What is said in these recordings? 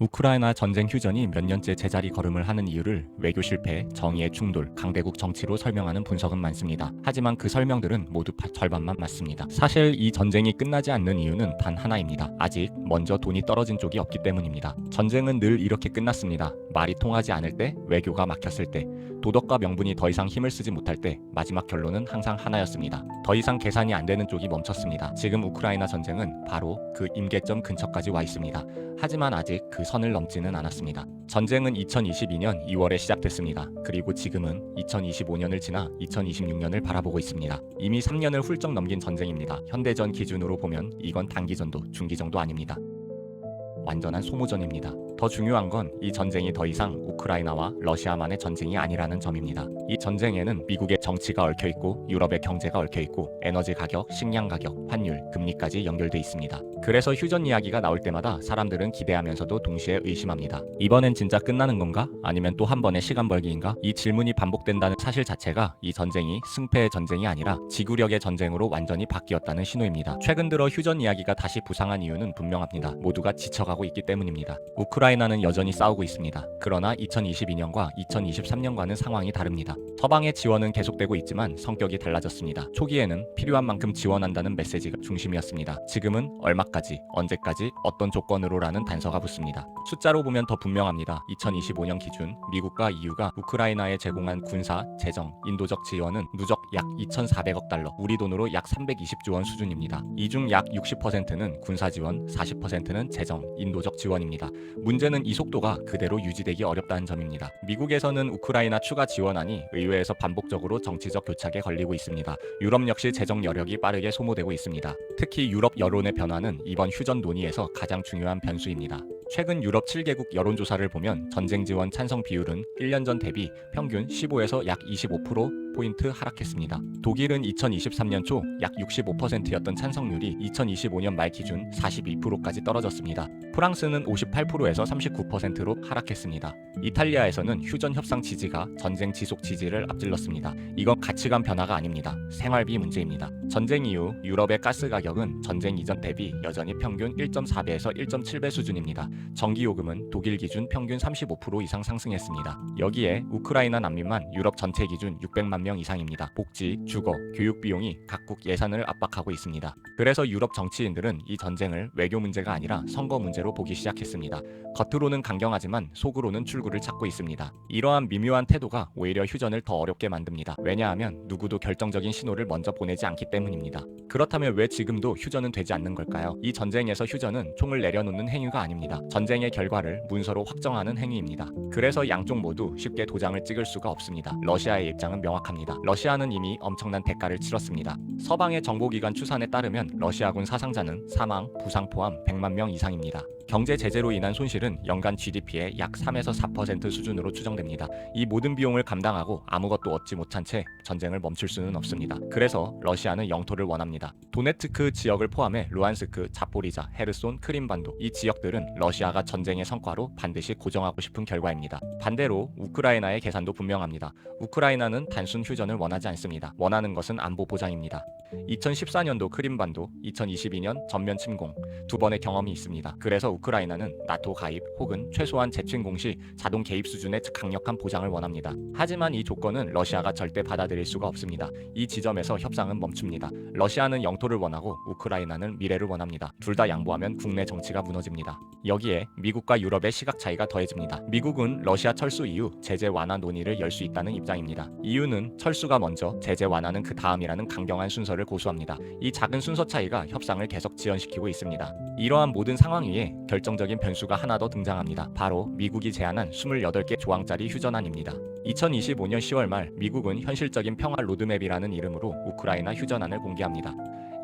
우크라이나 전쟁 휴전이 몇 년째 제자리 걸음을 하는 이유를 외교 실패, 정의의 충돌, 강대국 정치로 설명하는 분석은 많습니다. 하지만 그 설명들은 모두 절반만 맞습니다. 사실 이 전쟁이 끝나지 않는 이유는 단 하나입니다. 아직 먼저 돈이 떨어진 쪽이 없기 때문입니다. 전쟁은 늘 이렇게 끝났습니다. 말이 통하지 않을 때, 외교가 막혔을 때, 도덕과 명분이 더 이상 힘을 쓰지 못할 때 마지막 결론은 항상 하나였습니다. 더 이상 계산이 안 되는 쪽이 멈췄습니다. 지금 우크라이나 전쟁은 바로 그 임계점 근처까지 와 있습니다. 하지만 아직 그 선을 넘지는 않았습니다. 전쟁은 2022년 2월에 시작됐습니다. 그리고 지금은 2025년을 지나 2026년을 바라보고 있습니다. 이미 3년을 훌쩍 넘긴 전쟁입니다. 현대전 기준으로 보면 이건 단기전도 중기전도 아닙니다. 완전한 소모전입니다. 더 중요한 건 이 전쟁이 더 이상 우크라이나와 러시아만의 전쟁이 아니라는 점입니다. 이 전쟁에는 미국의 정치가 얽혀있고 유럽의 경제가 얽혀있고 에너지 가격, 식량 가격, 환율, 금리까지 연결돼 있습니다. 그래서 휴전 이야기가 나올 때마다 사람들은 기대하면서도 동시에 의심합니다. 이번엔 진짜 끝나는 건가? 아니면 또 한 번의 시간 벌기인가? 이 질문이 반복된다는 사실 자체가 이 전쟁이 승패의 전쟁이 아니라 지구력의 전쟁으로 완전히 바뀌었다는 신호입니다. 최근 들어 휴전 이야기가 다시 부상한 이유는 분명합니다. 모두가 지쳐가고 있기 때문입니다. 우크라이나는 여전히 싸우고 있습니다. 그러나 2022년과 2023년과는 상황이 다릅니다. 서방의 지원은 계속되고 있지만 성격이 달라졌습니다. 초기에는 필요한 만큼 지원한다는 메시지가 중심이었습니다. 지금은 얼마까지, 언제까지, 어떤 조건으로라는 단서가 붙습니다. 숫자로 보면 더 분명합니다. 2025년 기준 미국과 EU가 우크라이나에 제공한 군사, 재정, 인도적 지원은 누적 약 2,400억 달러, 우리 돈으로 약 320조 원 수준입니다. 이 중 약 60%는 군사 지원, 40%는 재정, 인도적 지원입니다. 문제는 이 속도가 그대로 유지되기 어렵다는 점입니다. 미국에서는 우크라이나 추가 지원안이 의회에서 반복적으로 정치적 교착에 걸리고 있습니다. 유럽 역시 재정 여력이 빠르게 소모되고 있습니다. 특히 유럽 여론의 변화는 이번 휴전 논의에서 가장 중요한 변수입니다. 최근 유럽 7개국 여론조사를 보면 전쟁 지원 찬성 비율은 1년 전 대비 평균 15에서 약 25%포인트 하락했습니다. 독일은 2023년 초 약 65%였던 찬성률이 2025년 말 기준 42%까지 떨어졌습니다. 프랑스는 58%에서 39%로 하락했습니다. 이탈리아에서는 휴전 협상 지지가 전쟁 지속 지지를 앞질렀습니다. 이건 가치관 변화가 아닙니다. 생활비 문제입니다. 전쟁 이후 유럽의 가스 가격은 전쟁 이전 대비 여전히 평균 1.4배에서 1.7배 수준입니다. 전기요금은 독일 기준 평균 35% 이상 상승했습니다. 여기에 우크라이나 난민만 유럽 전체 기준 600만 명 이상입니다. 복지, 주거, 교육 비용이 각국 예산을 압박하고 있습니다. 그래서 유럽 정치인들은 이 전쟁을 외교 문제가 아니라 선거 문제로 보기 시작했습니다. 겉으로는 강경하지만 속으로는 출구를 찾고 있습니다. 이러한 미묘한 태도가 오히려 휴전을 더 어렵게 만듭니다. 왜냐하면 누구도 결정적인 신호를 먼저 보내지 않기 때문입니다. 그렇다면 왜 지금도 휴전은 되지 않는 걸까요? 이 전쟁에서 휴전은 총을 내려놓는 행위가 아닙니다. 전쟁의 결과를 문서로 확정하는 행위입니다. 그래서 양쪽 모두 쉽게 도장을 찍을 수가 없습니다. 러시아의 입장은 명확합니다. 러시아는 이미 엄청난 대가를 치렀습니다. 서방의 정보기관 추산에 따르면 러시아군 사상자는 사망, 부상 포함 100만 명 이상입니다. 경제 제재로 인한 손실은 연간 GDP의 약 3에서 4% 수준으로 추정됩니다. 이 모든 비용을 감당하고 아무것도 얻지 못한 채 전쟁을 멈출 수는 없습니다. 그래서 러시아는 영토를 원합니다. 도네츠크 지역을 포함해 루안스크, 자포리자, 헤르손, 크림반도 이 지역들은 러시아가 전쟁의 성과로 반드시 고정하고 싶은 결과입니다. 반대로 우크라이나의 계산도 분명합니다. 우크라이나는 단순 휴전을 원하지 않습니다. 원하는 것은 안보 보장입니다. 2014년도 크림반도, 2022년 전면 침공 두 번의 경험이 있습니다. 그래서 우크라이나는 나토 가입 혹은 최소한 재침공 시 자동 개입 수준의 강력한 보장을 원합니다. 하지만 이 조건은 러시아가 절대 받아들일 수가 없습니다. 이 지점에서 협상은 멈춥니다. 러시아는 영토를 원하고 우크라이나는 미래를 원합니다. 둘 다 양보하면 국내 정치가 무너집니다. 여기에 미국과 유럽의 시각 차이가 더해집니다. 미국은 러시아 철수 이후 제재 완화 논의를 열 수 있다는 입장입니다. EU는 철수가 먼저, 제재 완화는 그 다음이라는 강경한 순서를 고수합니다. 이 작은 순서 차이가 협상을 계속 지연시키고 있습니다. 이러한 모든 상황 위에 결정적인 변수가 하나 더 등장합니다. 바로 미국이 제안한 28개 조항짜리 휴전안입니다. 2025년 10월 말 미국은 현실적인 평화 로드맵이라는 이름으로 우크라이나 휴전안을 공개합니다.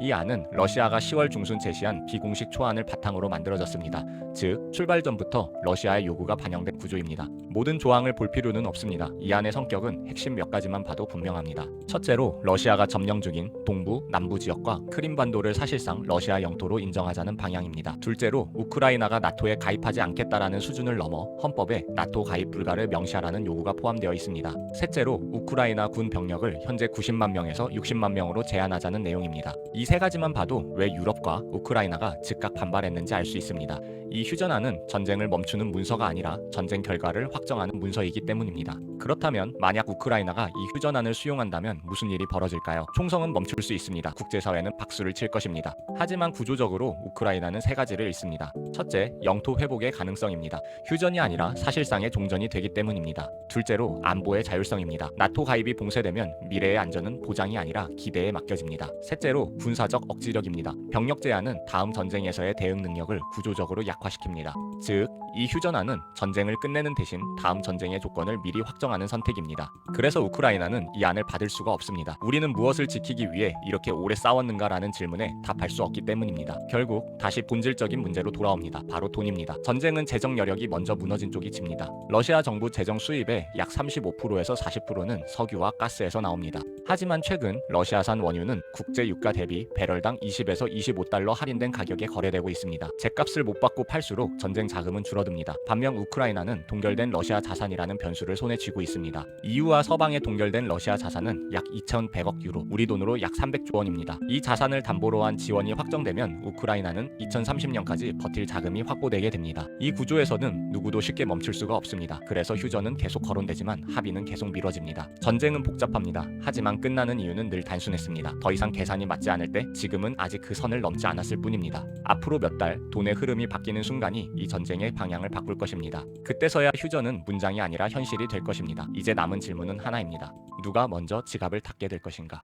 이 안은 러시아가 10월 중순 제시한 비공식 초안을 바탕으로 만들어졌습니다. 즉, 출발 전부터 러시아의 요구가 반영된 구조입니다. 모든 조항을 볼 필요는 없습니다. 이 안의 성격은 핵심 몇 가지만 봐도 분명합니다. 첫째로 러시아가 점령 중인 동부, 남부 지역과 크림반도를 사실상 러시아 영토로 인정하자는 방향입니다. 둘째로 우크라이나가 나토에 가입하지 않겠다라는 수준을 넘어 헌법에 나토 가입 불가를 명시하라는 요구가 포함되어 있습니다. 셋째로 우크라이나 군 병력을 현재 90만 명에서 60만 명으로 제한하자는 내용입니다. 이 이 세 가지만 봐도 왜 유럽과 우크라이나가 즉각 반발했는지 알 수 있습니다. 이 휴전안은 전쟁을 멈추는 문서가 아니라 전쟁 결과를 확정하는 문서이기 때문입니다. 그렇다면 만약 우크라이나가 이 휴전안을 수용한다면 무슨 일이 벌어질까요? 총성은 멈출 수 있습니다. 국제사회는 박수를 칠 것입니다. 하지만 구조적으로 우크라이나는 세 가지를 잃습니다. 첫째, 영토 회복의 가능성입니다. 휴전이 아니라 사실상의 종전이 되기 때문입니다. 둘째로 안보의 자율성입니다. 나토 가입이 봉쇄되면 미래의 안전은 보장이 아니라 기대에 맡겨집니다. 셋째로 군사적 억지력입니다. 병력 제한은 다음 전쟁에서의 대응 능력을 구조적으로 약화시킵니다. 즉, 이 휴전안은 전쟁을 끝내는 대신 다음 전쟁의 조건을 미리 확정하는 선택입니다. 그래서 우크라이나는 이 안을 받을 수가 없습니다. 우리는 무엇을 지키기 위해 이렇게 오래 싸웠는가라는 질문에 답할 수 없기 때문입니다. 결국 다시 본질적인 문제로 돌아옵니다. 바로 돈입니다. 전쟁은 재정 여력이 먼저 무너진 쪽이 집니다. 러시아 정부 재정 수입의 약 35%에서 40%는 석유와 가스에서 나옵니다. 하지만 최근 러시아산 원유는 국제 유가 대비 배럴당 20에서 25달러 할인된 가격에 거래되고 있습니다. 제값을 못 받고 팔수록 전쟁 자금은 줄어듭니다. 반면 우크라이나는 동결된 러시아 자산이라는 변수를 손에 쥐고 있습니다. EU와 서방에 동결된 러시아 자산은 약 2,100억 유로, 우리 돈으로 약 300조 원입니다. 이 자산을 담보로 한 지원이 확정되면 우크라이나는 2030년까지 버틸 자금이 확보되게 됩니다. 이 구조에서는 누구도 쉽게 멈출 수가 없습니다. 그래서 휴전은 계속 거론되지만 합의는 계속 미뤄집니다. 전쟁은 복잡합니다. 하지만 끝나는 이유는 늘 단순했습니다. 더 이상 계산이 맞지 않을 때 지금은 아직 그 선을 넘지 않았을 뿐입니다. 앞으로 몇 달 돈의 흐름이 바뀌는 순간이 이 전쟁의 방향을 바꿀 것입니다. 그때서야 휴전은 문장이 아니라 현실이 될 것입니다. 이제 남은 질문은 하나입니다. 누가 먼저 지갑을 닫게 될 것인가?